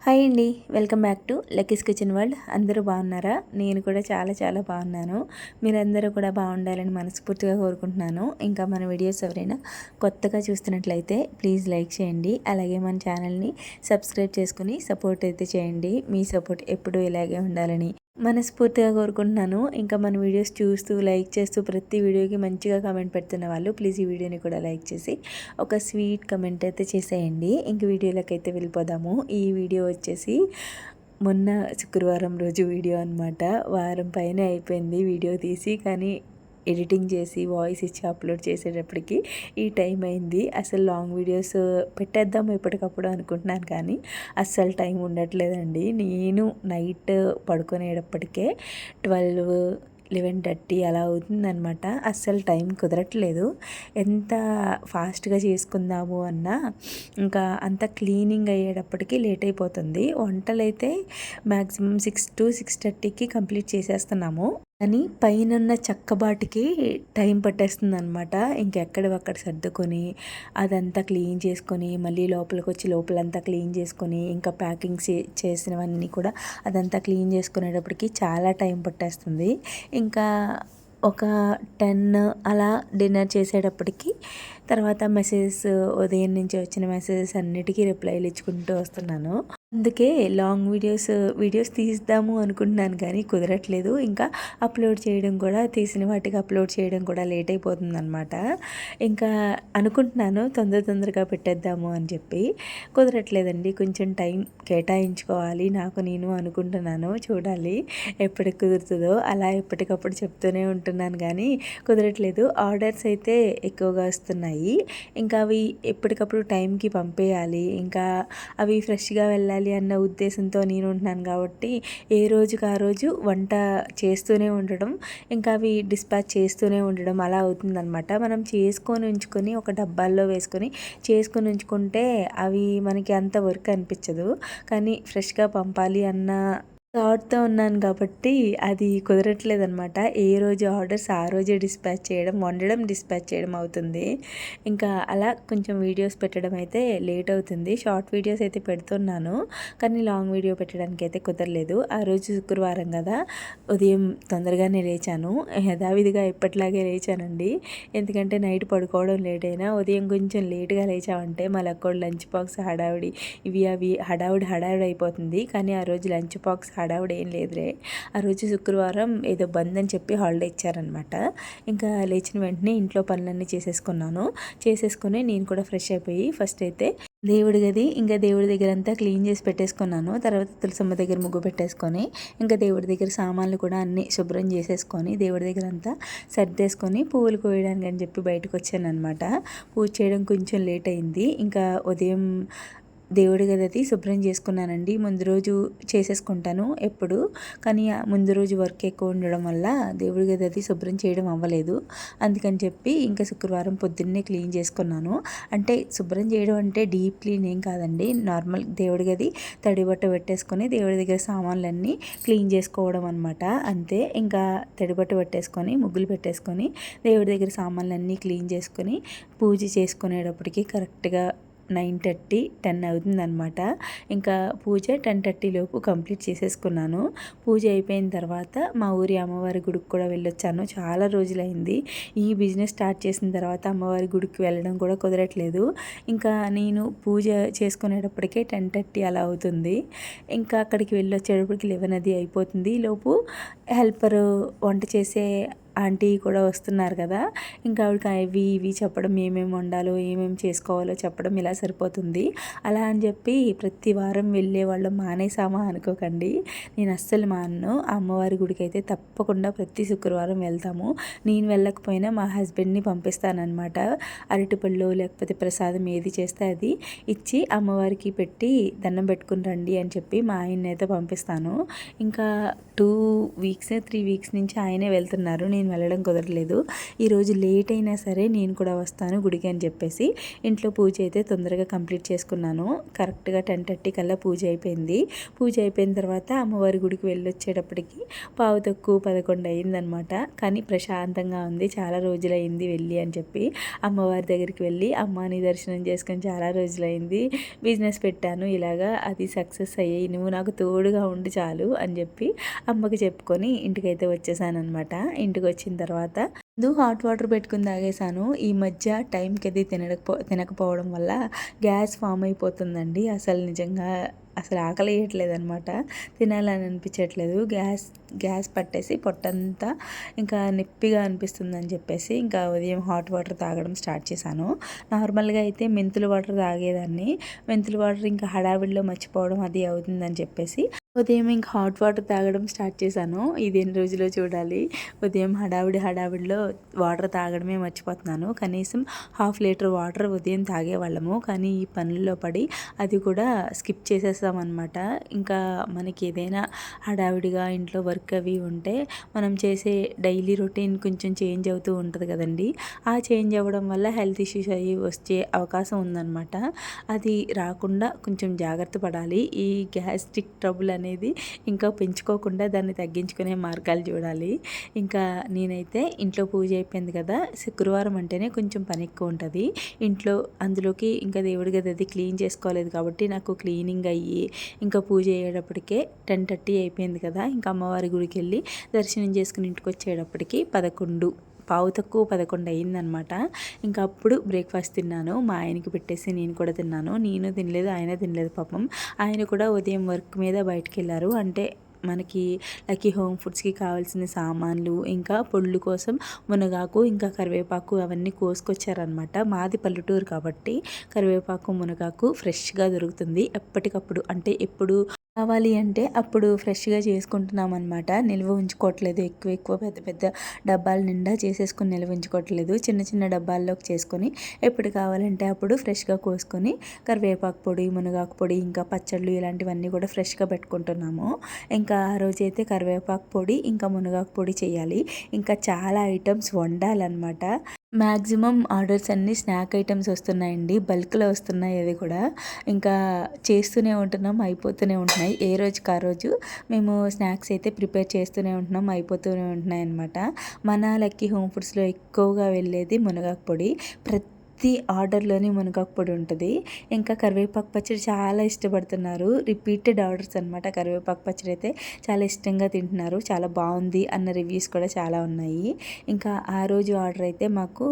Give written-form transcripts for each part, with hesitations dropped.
Hi అండి. Welcome back to Lucky's kitchen world. అందరూ బాగున్నారా? నేను కూడా చాలా చాలా బాగున్నాను. మీరందరూ కూడా బాగుండాలని మనస్ఫూర్తిగా కోరుకుంటున్నాను. ఇంకా మన వీడియోస్ ఎవరైనా కొత్తగా చూస్తున్నట్లయితే ప్లీజ్ లైక్ చేయండి. అలాగే మన ఛానల్ని సబ్స్క్రైబ్ చేసుకుని సపోర్ట్ అయితే చేయండి. మీ సపోర్ట్ ఎప్పుడూ ఇలాగే ఉండాలని మనస్ఫూర్తిగా కోరుకుంటున్నాను. ఇంకా మన వీడియోస్ చూస్తూ లైక్ చేస్తూ ప్రతి వీడియోకి మంచిగా కామెంట్ పెడుతున్న వాళ్ళు ప్లీజ్ ఈ వీడియోని కూడా లైక్ చేసి ఒక స్వీట్ కమెంట్ అయితే చేసేయండి. ఇంక వీడియోలోకి అయితే వెళ్ళిపోదాము. ఈ వీడియో వచ్చేసి మొన్న శుక్రవారం రోజు వీడియో అనమాట. వారం పైన అయిపోయింది వీడియో తీసి, కానీ ఎడిటింగ్ చేసి వాయిస్ ఇచ్చి అప్లోడ్ చేసేటప్పటికి ఈ టైం అయింది. అసలు లాంగ్ వీడియోస్ పెట్టేద్దాం ఎప్పటికప్పుడు అనుకుంటున్నాను, కానీ అస్సలు టైం ఉండట్లేదండి. నేను నైట్ పడుకునేటప్పటికే 11:30 అలా అవుతుందనమాట. అస్సలు టైం కుదరట్లేదు. ఎంత ఫాస్ట్గా చేసుకుందాము అన్నా ఇంకా అంత క్లీనింగ్ అయ్యేటప్పటికి లేట్ అయిపోతుంది. వంటలైతే మ్యాక్సిమం 6 to 6:30కి కంప్లీట్ చేసేస్తున్నాము, కానీ పైనున్న చక్కబాటికి టైం పట్టేస్తుంది అనమాట. ఇంకెక్కడవక్కడ సర్దుకొని అదంతా క్లీన్ చేసుకొని మళ్ళీ లోపలికి వచ్చి లోపలంతా క్లీన్ చేసుకొని ఇంకా ప్యాకింగ్ చేసినవన్నీ కూడా అదంతా క్లీన్ చేసుకునేటప్పటికి చాలా టైం పట్టేస్తుంది. ఇంకా ఒక 10 అలా డిన్నర్ చేసేటప్పటికి తర్వాత మెసేజెస్, ఉదయం నుంచి వచ్చిన మెసేజెస్ అన్నిటికీ రిప్లైలు ఇచ్చుకుంటూ వస్తున్నాను. అందుకే లాంగ్ వీడియోస్ తీద్దాము అనుకుంటున్నాను, కానీ కుదరట్లేదు. ఇంకా అప్లోడ్ చేయడం కూడా, తీసిన వాటికి అప్లోడ్ చేయడం కూడా లేట్ అయిపోతుంది అనమాట. ఇంకా అనుకుంటున్నాను తొందరగా పెట్టేద్దాము అని చెప్పి, కుదరట్లేదండి. కొంచెం టైం కేటాయించుకోవాలి నాకు నేను అనుకుంటున్నాను. చూడాలి ఎప్పటికి కుదురుతుందో. అలా ఎప్పటికప్పుడు చెప్తూనే ఉంటున్నాను, కానీ కుదరట్లేదు. ఆర్డర్స్ అయితే ఎక్కువగా వస్తున్నాయి. ఇంకా అవి ఎప్పటికప్పుడు టైంకి పంపేయాలి. ఇంకా అవి ఫ్రెష్గా వెళ్ళాలి అన్న ఉద్దేశంతో నేను ఉంటున్నాను కాబట్టి ఏ రోజుకి ఆ రోజు వంట చేస్తూనే ఉండడం, ఇంకా అవి డిస్పాచ్ చేస్తూనే ఉండడం అలా అవుతుందన్నమాట. మనం చేసుకొని ఉంచుకొని ఒక డబ్బాల్లో వేసుకొని చేసుకొని ఉంచుకుంటే అవి మనకి అంత వర్క్ అనిపించదు, కానీ ఫ్రెష్గా పంపాలి అన్న థాట్తో ఉన్నాను కాబట్టి అది కుదరట్లేదు అనమాట. ఏ రోజు ఆర్డర్స్ ఆ రోజే డిస్పాచ్ చేయడం, వండడం, డిస్పాచ్ చేయడం అవుతుంది. ఇంకా అలా కొంచెం వీడియోస్ పెట్టడం అయితే లేట్ అవుతుంది. షార్ట్ వీడియోస్ అయితే పెడుతున్నాను, కానీ లాంగ్ వీడియో పెట్టడానికి అయితే కుదరలేదు. ఆ రోజు శుక్రవారం కదా, ఉదయం తొందరగానే లేచాను. యథావిధిగా ఎప్పటిలాగే లేచానండి. ఎందుకంటే నైట్ పడుకోవడం లేట్ అయినా ఉదయం కొంచెం లేట్గా లేచామంటే మా లక్కోడు లంచ్ బాక్స్ హడావిడి అవి హడావిడి అయిపోతుంది. కానీ ఆ రోజు లంచ్ బాక్స్ హడావుడు ఏం లేదురే. ఆ రోజు శుక్రవారం ఏదో బంద్ అని చెప్పి హాలిడే ఇచ్చారనమాట. ఇంకా లేచిన వెంటనే ఇంట్లో పనులన్నీ చేసేసుకొని నేను కూడా ఫ్రెష్ అయిపోయి ఫస్ట్ అయితే దేవుడి గది, ఇంకా దేవుడి దగ్గర అంతా క్లీన్ చేసి పెట్టేసుకున్నాను. తర్వాత తులసమ్మ దగ్గర ముగ్గు పెట్టేసుకొని ఇంకా దేవుడి దగ్గర సామాన్లు కూడా అన్నీ శుభ్రం చేసేసుకొని దేవుడి దగ్గర అంతా సర్దేసుకొని పువ్వులు కోయడానికి అని చెప్పి బయటకు వచ్చాను అనమాట. పూజ చేయడం కొంచెం లేట్ అయింది. ఇంకా ఉదయం దేవుడి గది శుభ్రం చేసుకున్నానండి. ముందు రోజు చేసేసుకుంటాను ఎప్పుడు, కానీ ముందు రోజు వర్క్ ఎక్కువ ఉండడం వల్ల దేవుడి గది శుభ్రం చేయడం అవ్వలేదు. అందుకని చెప్పి ఇంకా శుక్రవారం పొద్దున్నే క్లీన్ చేసుకున్నాను. అంటే శుభ్రం చేయడం అంటే డీప్ క్లీన్ ఏం కాదండి, నార్మల్ దేవుడి గది తడిబట్ట పెట్టేసుకొని దేవుడి దగ్గర సామాన్లన్నీ క్లీన్ చేసుకోవడం అనమాట. అంతే. ఇంకా తడిబట్ట పెట్టేసుకొని ముగ్గులు పెట్టేసుకొని దేవుడి దగ్గర సామాన్లన్నీ క్లీన్ చేసుకొని పూజ చేసుకునేటప్పటికి కరెక్ట్గా 9:30, 10 అవుతుందన్నమాట. ఇంకా పూజ 10:30 లోపు కంప్లీట్ చేసేసుకున్నాను. పూజ అయిపోయిన తర్వాత మా ఊరి అమ్మవారి గుడికి కూడా వెళ్ళొచ్చాను. చాలా రోజులైంది. ఈ బిజినెస్ స్టార్ట్ చేసిన తర్వాత అమ్మవారి గుడికి వెళ్ళడం కూడా కుదరట్లేదు. ఇంకా నేను పూజ చేసుకునేటప్పటికే 10:30 అలా అవుతుంది. ఇంకా అక్కడికి వెళ్ళొచ్చేటప్పటికి 11 అయిపోతుంది. లోపు హెల్పరు వంట చేసే ఆంటీ కూడా వస్తున్నారు కదా, ఇంకా ఆవిడకి అవి ఇవి చెప్పడం, ఏమేమి వండాలో ఏమేమి చేసుకోవాలో చెప్పడం ఇలా సరిపోతుంది. అలా అని చెప్పి ప్రతి వారం వెళ్ళే వాళ్ళు మానేసామా అనుకోకండి, నేను అస్సలు మానను. అమ్మవారి గుడికి అయితే తప్పకుండా ప్రతి శుక్రవారం వెళ్తాము. నేను వెళ్ళకపోయినా మా హస్బెండ్ని పంపిస్తానన్నమాట. అరటిపళ్ళు లేకపోతే ప్రసాదం ఏది చేస్తే అది ఇచ్చి అమ్మవారికి పెట్టి దండం పెట్టుకుని రండి అని చెప్పి మా ఆయన్ని అయితే పంపిస్తాను. ఇంకా 2 వీక్స్ 3 వీక్స్ నుంచి ఆయనే వెళ్తున్నారు. నేను నేను వెళ్ళడం కుదరలేదు. ఈరోజు లేట్ అయినా సరే నేను కూడా వస్తాను గుడికి అని చెప్పేసి ఇంట్లో పూజ అయితే తొందరగా కంప్లీట్ చేసుకున్నాను. కరెక్ట్గా 10:30 కల్లా పూజ అయిపోయింది. పూజ అయిపోయిన తర్వాత అమ్మవారి గుడికి వెళ్ళొచ్చేటప్పటికి 10:11 అయిందనమాట. కానీ ప్రశాంతంగా ఉంది. చాలా రోజులైంది వెళ్ళి అని చెప్పి అమ్మవారి దగ్గరికి వెళ్ళి అమ్మని దర్శనం చేసుకొని చాలా రోజులైంది, బిజినెస్ పెట్టాను ఇలాగా, అది సక్సెస్ అయ్యాయి, నువ్వు నాకు తోడుగా ఉండి చాలు అని చెప్పి అమ్మకి చెప్పుకొని ఇంటికైతే వచ్చేసానమాట. ఇంటికి వచ్చిన తర్వాత హాట్ వాటర్ పెట్టుకుని తాగేసాను. ఈ మధ్య టైంకి అది తినకపోవడం వల్ల గ్యాస్ ఫామ్ అయిపోతుందండి. అసలు ఆకలి వేయట్లేదు అనమాట, తినాలని అనిపించట్లేదు. గ్యాస్ పట్టేసి పొట్టంతా ఇంకా నొప్పిగా అనిపిస్తుంది అని చెప్పేసి ఇంకా ఉదయం హాట్ వాటర్ తాగడం స్టార్ట్ చేశాను. నార్మల్గా అయితే మెంతుల వాటర్ తాగేదాన్ని. మెంతుల వాటర్ ఇంకా హడావిడిలో మర్చిపోవడం అది అవుతుందని చెప్పేసి ఉదయం ఇంకా హాట్ వాటర్ తాగడం స్టార్ట్ చేశాను. ఇది ఎన్ని రోజులో చూడాలి. ఉదయం హడావిడిలో వాటర్ తాగడమే మర్చిపోతున్నాను. కనీసం 1/2 లీటర్ వాటర్ ఉదయం తాగేవాళ్ళము, కానీ ఈ పనుల్లో పడి అది కూడా స్కిప్ చేసేస్తామన్నమాట. ఇంకా మనకి ఏదైనా హడావిడిగా ఇంట్లో వర్క్ అవి ఉంటే మనం చేసే డైలీ రొటీన్ కొంచెం చేంజ్ అవుతూ ఉంటుంది కదండి. ఆ చేంజ్ అవ్వడం వల్ల హెల్త్ ఇష్యూస్ అవి వచ్చే అవకాశం ఉందన్నమాట. అది రాకుండా కొంచెం జాగ్రత్త పడాలి. ఈ గ్యాస్ట్రిక్ ట్రబుల్ అనేది ఇంకా పెంచుకోకుండా దాన్ని తగ్గించుకునే మార్గాలు చూడాలి. ఇంకా నేనైతే ఇంట్లో పూజ అయిపోయింది కదా, శుక్రవారం అంటేనే కొంచెం పని ఎక్కువ ఉంటుంది ఇంట్లో. అందులోకి ఇంకా దేవుడి గది అది క్లీన్ చేసుకోలేదు కాబట్టి నాకు క్లీనింగ్ అయ్యి ఇంకా పూజ అయ్యేటప్పటికే 10:30 అయిపోయింది కదా. ఇంకా అమ్మవారి గుడికి వెళ్ళి దర్శనం చేసుకుని ఇంటికి వచ్చేటప్పటికి 11 అయిందనమాట. ఇంకా అప్పుడు బ్రేక్ఫాస్ట్ తిన్నాను. మా ఆయనకి పెట్టేసి నేను కూడా తిన్నాను. నేను తినలేదు, ఆయన తినలేదు పాపం. ఆయన కూడా ఉదయం వర్క్ మీద బయటకు వెళ్ళారు. అంటే మనకి లక్కీ హోమ్ ఫుడ్స్కి కావాల్సిన సామాన్లు, ఇంకా పొళ్ళు కోసం మునగాకు, ఇంకా కరివేపాకు అవన్నీ కోసుకొచ్చారనమాట. మాది పల్లెటూరు కాబట్టి కరివేపాకు, మునగాకు ఫ్రెష్గా దొరుకుతుంది ఎప్పటికప్పుడు. అంటే ఎప్పుడు కావాలి అంటే అప్పుడు ఫ్రెష్గా చేసుకుంటున్నాం అనమాట. నిల్వ ఉంచుకోవట్లేదు, ఎక్కువ పెద్ద పెద్ద డబ్బాల నిండా చేసేసుకొని నిల్వ ఉంచుకోవట్లేదు. చిన్న చిన్న డబ్బాల్లోకి చేసుకొని ఎప్పుడు కావాలంటే అప్పుడు ఫ్రెష్గా కోసుకొని కరివేపాకు పొడి, మునగాకు పొడి, ఇంకా పచ్చళ్ళు ఇలాంటివన్నీ కూడా ఫ్రెష్గా పెట్టుకుంటున్నాము. ఇంకా ఆ రోజైతే కరివేపాకు పొడి ఇంకా మునగాకు పొడి చేయాలి. ఇంకా చాలా ఐటమ్స్ వండాలన్నమాట. మ్యాక్సిమం ఆర్డర్స్ అన్నీ స్నాక్ ఐటమ్స్ వస్తున్నాయండి, బల్క్లో వస్తున్నాయి. అది కూడా ఇంకా చేస్తూనే ఉంటున్నాం, అయిపోతూనే ఉంటున్నాయి. ఏ రోజుకి ఆ రోజు మేము స్నాక్స్ అయితే ప్రిపేర్ చేస్తూనే ఉంటున్నాం, అయిపోతూనే ఉంటున్నాయి అన్నమాట. మన లక్కీ హోమ్ ఫుడ్స్లో ఎక్కువగా వెళ్ళేది మునగాకు పొడి. ప్రతి ఆర్డర్లోని మునగాకు పొడి ఉంటుంది. ఇంకా కరివేపాకు పచ్చడి చాలా ఇష్టపడుతున్నారు. రిపీటెడ్ ఆర్డర్స్ అనమాట. కరివేపాకు పచ్చడి అయితే చాలా ఇష్టంగా తింటున్నారు. చాలా బాగుంది అన్న రివ్యూస్ కూడా చాలా ఉన్నాయి. ఇంకా ఆ రోజు ఆర్డర్ అయితే మాకు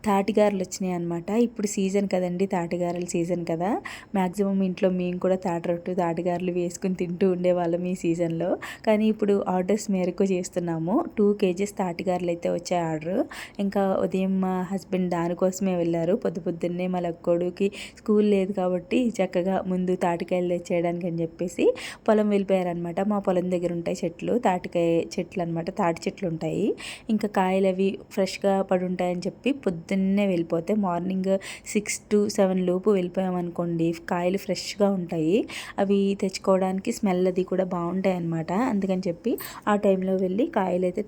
తాటిగారలు వచ్చినాయి అనమాట. ఇప్పుడు సీజన్ కదండి, తాటిగారల సీజన్ కదా. మ్యాక్సిమం ఇంట్లో మేము కూడా తాటి రొట్టు, తాటిగారలు వేసుకుని తింటూ ఉండేవాళ్ళం ఈ సీజన్లో. కానీ ఇప్పుడు ఆర్డర్స్ మేరకు చేస్తున్నాము. 2 kgs తాటిగారలు అయితే వచ్చాయి ఆర్డర్. ఇంకా ఉదయం మా హస్బెండ్ దానికోసమే వెళ్ళారు. పొద్దున్నే మా లక్కోడుకి స్కూల్ లేదు కాబట్టి చక్కగా ముందు తాటికాయలు తెచ్చేయడానికి అని చెప్పేసి పొలం వెళ్ళిపోయారనమాట. మా పొలం దగ్గర ఉంటాయి చెట్లు, తాటికాయ చెట్లు అనమాట, తాటి చెట్లు ఉంటాయి. ఇంకా కాయలు అవి ఫ్రెష్గా పడి ఉంటాయని చెప్పి పొద్దున్నే వెళ్ళిపోతే మార్నింగ్ 6 to 7 లోపు వెళ్ళిపోయామనుకోండి, కాయలు ఫ్రెష్గా ఉంటాయి. అవి తెచ్చుకోవడానికి స్మెల్ అది కూడా బాగుంటాయి అన్నమాట. అందుకని చెప్పి ఆ టైంలో వెళ్ళి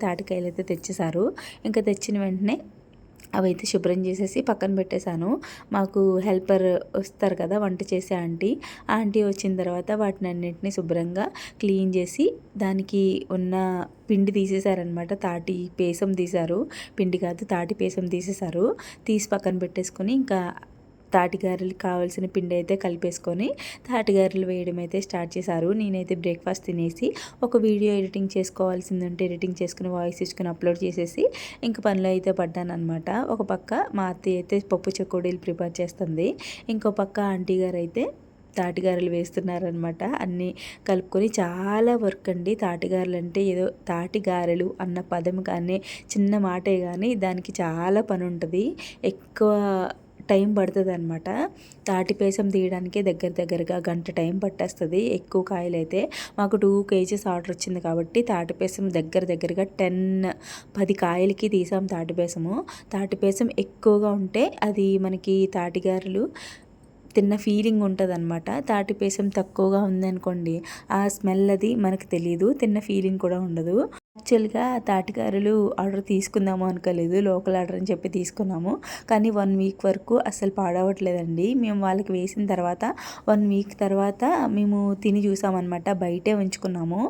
తాటికాయలు అయితే తెచ్చేసారు. ఇంకా తెచ్చిన వెంటనే అవైతే శుభ్రం చేసేసి పక్కన పెట్టేశాను. మాకు హెల్పర్ వస్తారు కదా వంట చేసే ఆంటీ వచ్చిన తర్వాత వాటిని అన్నింటినీ శుభ్రంగా క్లీన్ చేసి దానికి ఉన్న పిండి తీసేశారనమాట. తాటి పేసం తీశారు, పిండి కాదు తాటి పేసం తీసేశారు. తీసి పక్కన పెట్టేసుకొని ఇంకా తాటిగారెలకు కావాల్సిన పిండి అయితే కలిపేసుకొని తాటిగారెలు వేయడం అయితే స్టార్ట్ చేశారు. నేనైతే బ్రేక్ఫాస్ట్ తినేసి ఒక వీడియో ఎడిటింగ్ చేసుకోవాల్సింది ఉంటే ఎడిటింగ్ చేసుకుని వాయిస్ ఇచ్చుకుని అప్లోడ్ చేసేసి ఇంక పనిలో అయితే పడ్డాను అనమాట. ఒక పక్క మా అత్తయ్య అయితే పప్పు చెకోడీలు ప్రిపేర్ చేస్తుంది, ఇంకో పక్క ఆంటీ గారు అయితే తాటిగారెలు వేస్తున్నారనమాట. అన్నీ కలుపుకొని చాలా వర్క్ అండి. తాటిగారెలు అంటే ఏదో తాటిగారెలు అన్న పదం కానీ చిన్న మాటే కానీ దానికి చాలా పని ఉంటుంది, ఎక్కువ టైం పడుతుంది అనమాట. తాటిపేసం తీయడానికే దగ్గరగా గంట టైం పట్టేస్తుంది. ఎక్కువ కాయలు అయితే మాకు 2 kgs ఆర్డర్ వచ్చింది కాబట్టి తాటిపేసం దగ్గరగా 10 కాయలకి తీసాం తాటిపేసం ఎక్కువగా ఉంటే అది మనకి తాటిగారెలు తిన్న ఫీలింగ్ ఉంటుంది అనమాట. తాటిపేసం తక్కువగా ఉందనుకోండి, ఆ స్మెల్ అది మనకు తెలియదు, తిన్న ఫీలింగ్ కూడా ఉండదు. యాక్చువల్గా తాటికారులు ఆర్డర్ తీసుకుందాము అనుకోలేదు, లోకల్ ఆర్డర్ అని చెప్పి తీసుకున్నాము. కానీ 1 వీక్ వరకు అస్సలు పాడవట్లేదండి. మేము వాళ్ళకి వేసిన తర్వాత 1 వీక్ తర్వాత మేము తిని చూసామన్నమాట. బయటే ఉంచుకున్నాము,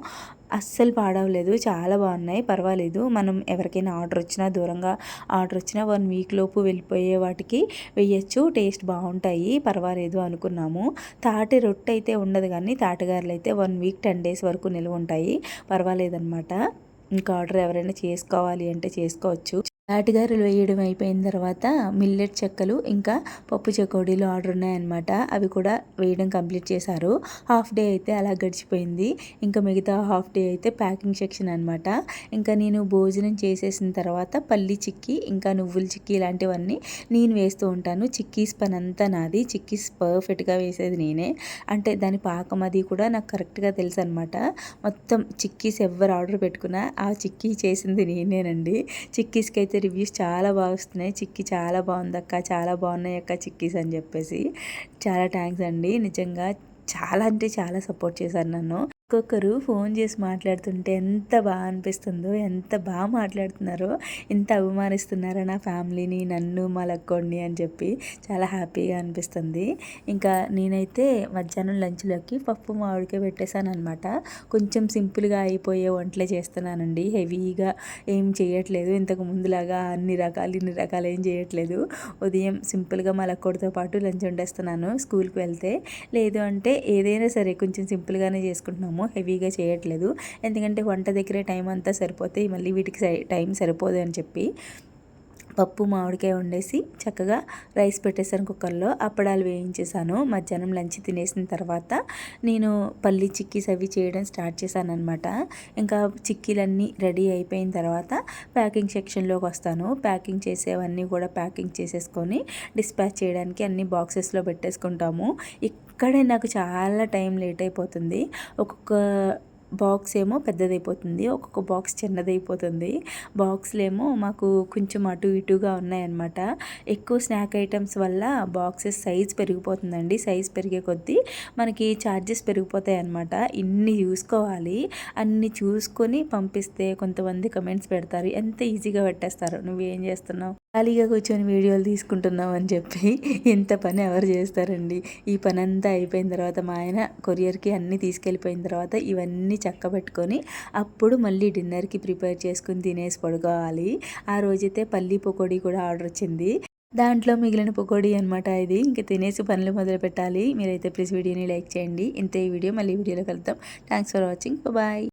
అస్సలు పాడవలేదు, చాలా బాగున్నాయి, పర్వాలేదు. మనం ఎవరికైనా ఆర్డర్ వచ్చినా, దూరంగా ఆర్డర్ వచ్చినా 1 వీక్ లోపు వెళ్ళిపోయే వాటికి వేయచ్చు, టేస్ట్ బాగుంటాయి, పర్వాలేదు అనుకున్నాము. తాటి రొట్టె అయితే ఉండదు, కానీ తాటిగారులు అయితే 1 వీక్ 10 డేస్ వరకు నిల్వ ఉంటాయి, పర్వాలేదన్నమాట. ఇంకా ఆర్డర్ ఎవరైనా చేసుకోవాలి అంటే చేసుకోవచ్చు. తాటిగారులు వేయడం అయిపోయిన తర్వాత మిల్లెట్ చెక్కలు ఇంకా పప్పు చెకోడీలు ఆర్డర్ ఉన్నాయన్నమాట. అవి కూడా వేయడం కంప్లీట్ చేశారు. హాఫ్ డే అయితే అలా గడిచిపోయింది. ఇంకా మిగతా హాఫ్ డే అయితే ప్యాకింగ్ సెక్షన్ అనమాట. ఇంకా నేను భోజనం చేసేసిన తర్వాత పల్లి చిక్కీ ఇంకా నువ్వుల చిక్కీ ఇలాంటివన్నీ నేను వేస్తూ ఉంటాను. చిక్కీస్ పని అంతా నాది, చిక్కీస్ పర్ఫెక్ట్గా వేసేది నేనే. అంటే దాని పాకం అది కూడా నాకు కరెక్ట్గా తెలుసు అనమాట. మొత్తం చిక్కీస్ ఎవరు ఆర్డర్ పెట్టుకున్నా ఆ చిక్కీ చేసింది నేనేనండి. చిక్కీస్కి అయితే రివ్యూస్ చాలా బాగా వస్తున్నాయి. చిక్కీ చాలా బాగుంది అక్క, చాలా బాగున్నాయి అక్క చిక్కీస్ అని చెప్పేసి. చాలా థ్యాంక్స్ అండి, నిజంగా చాలా అంటే చాలా సపోర్ట్ చేశారు నన్ను. ఒక్కొక్కరు ఫోన్ చేసి మాట్లాడుతుంటే ఎంత బాగా అనిపిస్తుందో, ఎంత బాగా మాట్లాడుతున్నారో, ఎంత అభిమానిస్తున్నారో నా ఫ్యామిలీని, నన్ను, మా లక్కోడిని అని చెప్పి చాలా హ్యాపీగా అనిపిస్తుంది. ఇంకా నేనైతే మధ్యాహ్నం లంచ్లోకి పప్పు మామిడికాయ పెట్టేశాను అనమాట. కొంచెం సింపుల్గా అయిపోయే వంటలే చేస్తున్నానండి, హెవీగా ఏం చేయట్లేదు. ఇంతకు ముందులాగా ఇన్ని రకాలు ఏం చేయట్లేదు. ఉదయం సింపుల్గా మా లక్కోడితో పాటు లంచ్ వండేస్తున్నాను స్కూల్కి వెళ్తే. లేదు అంటే ఏదైనా సరే కొంచెం సింపుల్గానే చేసుకుంటున్నాము, హెవీగా చేయట్లేదు. ఎందుకంటే వంట దగ్గరే టైం అంతా సరిపోతే మళ్ళీ వీటికి టైం సరిపోదు అని చెప్పి పప్పు మామిడికాయ వండేసి చక్కగా రైస్ పెట్టేసాను కుక్కర్లో. అప్పడాలు వేయించేసాను. మధ్యాహ్నం లంచ్ తినేసిన తర్వాత నేను పల్లి చిక్కీస్ అవి చేయడం స్టార్ట్ చేశాను అనమాట. ఇంకా చిక్కీలన్నీ రెడీ అయిపోయిన తర్వాత ప్యాకింగ్ సెక్షన్లోకి వస్తాను. ప్యాకింగ్ చేసేవన్నీ కూడా ప్యాకింగ్ చేసేసుకొని డిస్పాచ్ చేయడానికి అన్ని బాక్సెస్లో పెట్టేసుకుంటాము. ఇక్కడే నాకు చాలా టైం లేట్ అయిపోతుంది. ఒక్కొక్క బాక్స్ ఏమో పెద్దదైపోతుంది, ఒక్కొక్క బాక్స్ చిన్నదైపోతుంది. బాక్స్లేమో మాకు కొంచెం అటు ఇటుగా ఉన్నాయన్నమాట. ఎక్కువ స్నాక్ ఐటమ్స్ వల్ల బాక్సెస్ సైజ్ పెరిగిపోతుందండి. సైజ్ పెరిగే కొద్దీ మనకి ఛార్జెస్ పెరిగిపోతాయి అన్నమాట. ఇన్ని చూసుకోవాలి, అన్ని చూసుకొని పంపిస్తే కొంతమంది కమెంట్స్ పెడతారు, ఎంత ఈజీగా పెట్టేస్తారు, నువ్వేం చేస్తున్నావు, ఖాళీగా కూర్చొని వీడియోలు తీసుకుంటున్నావు అని చెప్పి. ఇంత పని ఎవరు చేస్తారండి. ఈ పని అంతా అయిపోయిన తర్వాత మా ఆయన కొరియర్కి అన్నీ తీసుకెళ్ళిపోయిన తర్వాత ఇవన్నీ చక్కబెట్టుకొని అప్పుడు మళ్ళీ డిన్నర్కి ప్రిపేర్ చేసుకుని తినేసి పడుకోవాలి. ఆ రోజైతే పల్లీ పకోడీ కూడా ఆర్డర్ వచ్చింది. దాంట్లో మిగిలిన పకోడీ అనమాట ఇది. ఇంక తినేసి పనులు మొదలు పెట్టాలి. మీరైతే ప్లీజ్ వీడియోని లైక్ చేయండి. ఇంతే ఈ వీడియో, మళ్ళీ వీడియోలో కలుద్దాం. Thanks for watching, bye.